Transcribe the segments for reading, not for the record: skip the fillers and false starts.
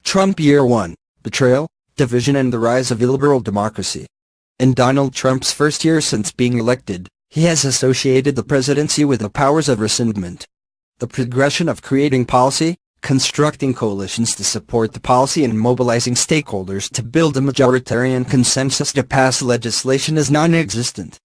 Trump Year 1, Betrayal, Division and the Rise of Illiberal Democracy. In Donald Trump's first year since being elected, he has associated the presidency with the powers of rescindment. The progression of creating policy, constructing coalitions to support the policy and mobilizing stakeholders to build a majoritarian consensus to pass legislation is non-existent.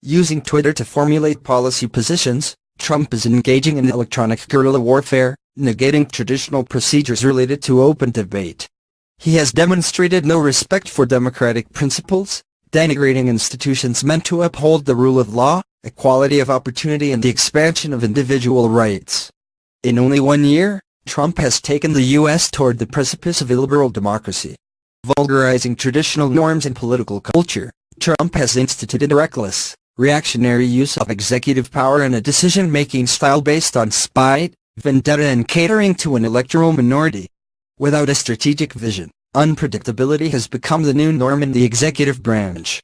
Using Twitter to formulate policy positions, Trump is engaging in electronic guerrilla warfare, negating traditional procedures related to open debate. He has demonstrated no respect for democratic principles, denigrating institutions meant to uphold the rule of law, equality of opportunity and the expansion of individual rights. In only 1 year, Trump has taken the U.S. toward the precipice of illiberal democracy. Vulgarizing traditional norms in political culture, Trump has instituted reckless, reactionary use of executive power and a decision-making style based on spite, vendetta and catering to an electoral minority. Without a strategic vision, unpredictability has become the new norm in the executive branch.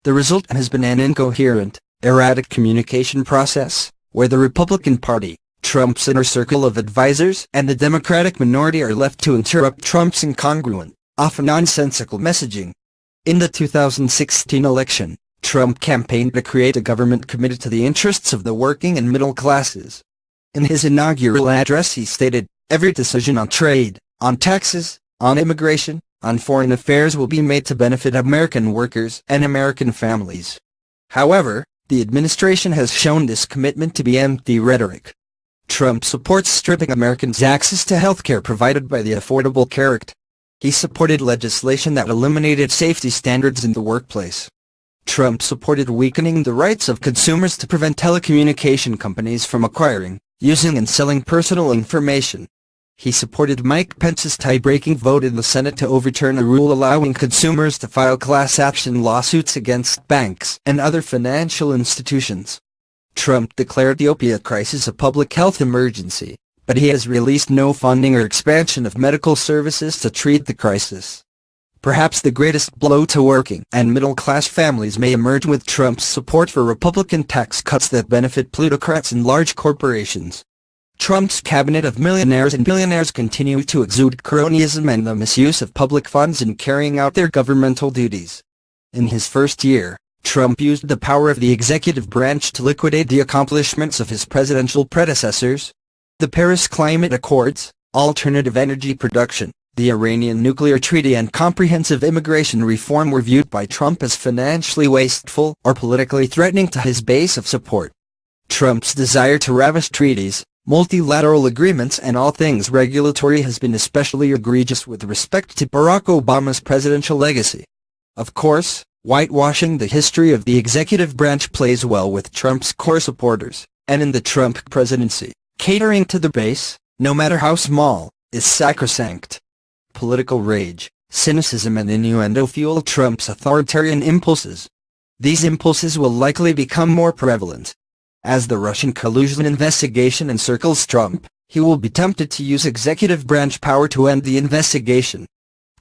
The result has been an incoherent, erratic communication process, where the Republican Party, Trump's inner circle of advisers, and the Democratic minority are left to interrupt Trump's incongruent, often nonsensical messaging. In the 2016 election, Trump campaigned to create a government committed to the interests of the working and middle classes. In his inaugural address he stated, "Every decision on trade, on taxes, on immigration, on foreign affairs will be made to benefit American workers and American families." However, the administration has shown this commitment to be empty rhetoric. Trump supports stripping Americans' access to health care provided by the Affordable Care Act. He supported legislation that eliminated safety standards in the workplace. Trump supported weakening the rights of consumers to prevent telecommunication companies from acquiring, using and selling personal information. He supported Mike Pence's tie-breaking vote in the Senate to overturn a rule allowing consumers to file class action lawsuits against banks and other financial institutions. Trump declared the opiate crisis a public health emergency, but he has released no funding or expansion of medical services to treat the crisis. Perhaps the greatest blow to working and middle-class families may emerge with Trump's support for Republican tax cuts that benefit plutocrats and large corporations. Trump's cabinet of millionaires and billionaires continue to exude cronyism and the misuse of public funds in carrying out their governmental duties. In his first year, Trump used the power of the executive branch to liquidate the accomplishments of his presidential predecessors. The Paris Climate Accords, alternative energy production, the Iranian nuclear treaty and comprehensive immigration reform were viewed by Trump as financially wasteful or politically threatening to his base of support. Trump's desire to ravish treaties, multilateral agreements and all things regulatory has been especially egregious with respect to Barack Obama's presidential legacy. Of course, whitewashing the history of the executive branch plays well with Trump's core supporters, and in the Trump presidency, catering to the base, no matter how small, is sacrosanct. Political rage, cynicism and innuendo fuel Trump's authoritarian impulses. These impulses will likely become more prevalent. As the Russian collusion investigation encircles Trump, he will be tempted to use executive branch power to end the investigation.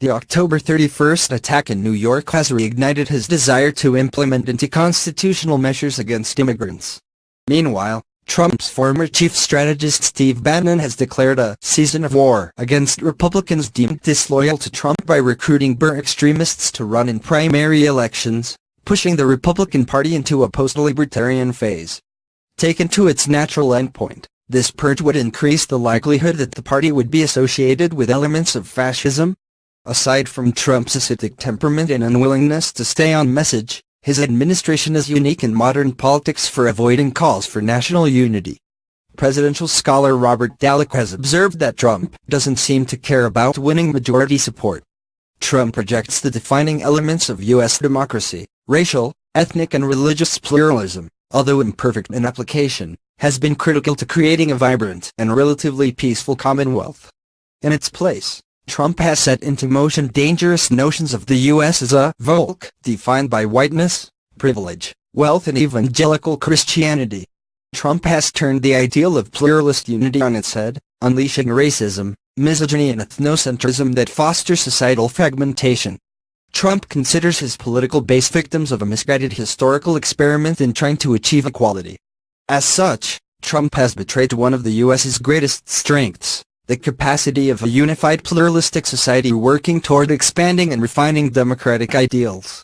The October 31st attack in New York has reignited his desire to implement anti-constitutional measures against immigrants. Meanwhile, Trump's former chief strategist Steve Bannon has declared a season of war against Republicans deemed disloyal to Trump by recruiting Burr extremists to run in primary elections, pushing the Republican Party into a post-libertarian phase. Taken to its natural endpoint, this purge would increase the likelihood that the party would be associated with elements of fascism. Aside from Trump's acidic temperament and unwillingness to stay on message, his administration is unique in modern politics for avoiding calls for national unity. Presidential scholar Robert Dallek has observed that Trump doesn't seem to care about winning majority support. Trump rejects the defining elements of U.S. democracy, racial, ethnic and religious pluralism, although imperfect in application, has been critical to creating a vibrant and relatively peaceful Commonwealth. In its place, Trump has set into motion dangerous notions of the U.S. as a Volk defined by whiteness, privilege, wealth and evangelical Christianity. Trump has turned the ideal of pluralist unity on its head, unleashing racism, misogyny and ethnocentrism that foster societal fragmentation. Trump considers his political base victims of a misguided historical experiment in trying to achieve equality. As such, Trump has betrayed one of the U.S.'s greatest strengths, the capacity of a unified pluralistic society working toward expanding and refining democratic ideals.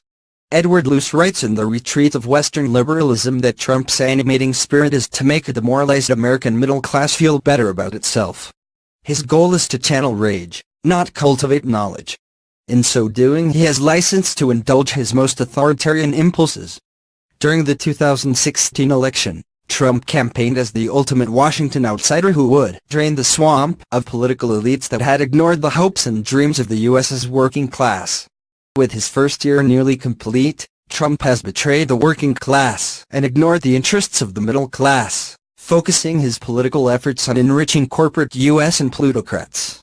Edward Luce writes in The Retreat of Western Liberalism that Trump's animating spirit is to make a demoralized American middle class feel better about itself. His goal is to channel rage, not cultivate knowledge. In so doing, he has license to indulge his most authoritarian impulses. During the 2016 election, Trump campaigned as the ultimate Washington outsider who would drain the swamp of political elites that had ignored the hopes and dreams of the U.S.'s working class. With his first year nearly complete, Trump has betrayed the working class and ignored the interests of the middle class, focusing his political efforts on enriching corporate U.S. and plutocrats.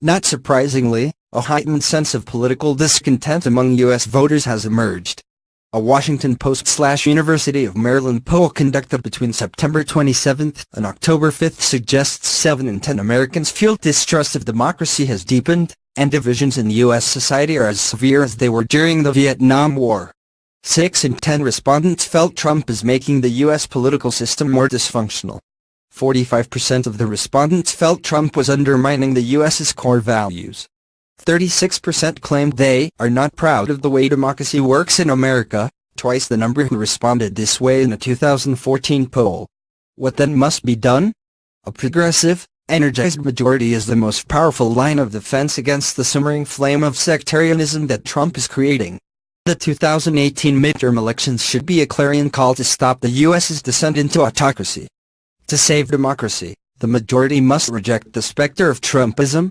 Not surprisingly, a heightened sense of political discontent among U.S. voters has emerged. A Washington Post/University of Maryland poll conducted between September 27 and October 5 suggests 7 in 10 Americans feel distrust of democracy has deepened, and divisions in U.S. society are as severe as they were during the Vietnam War. 6 in 10 respondents felt Trump is making the U.S. political system more dysfunctional. 45% of the respondents felt Trump was undermining the U.S.'s core values. 36% claimed they are not proud of the way democracy works in America, twice the number who responded this way in a 2014 poll. What then must be done? A progressive, energized majority is the most powerful line of defense against the simmering flame of sectarianism that Trump is creating. The 2018 midterm elections should be a clarion call to stop the U.S.'s descent into autocracy. To save democracy, the majority must reject the specter of Trumpism,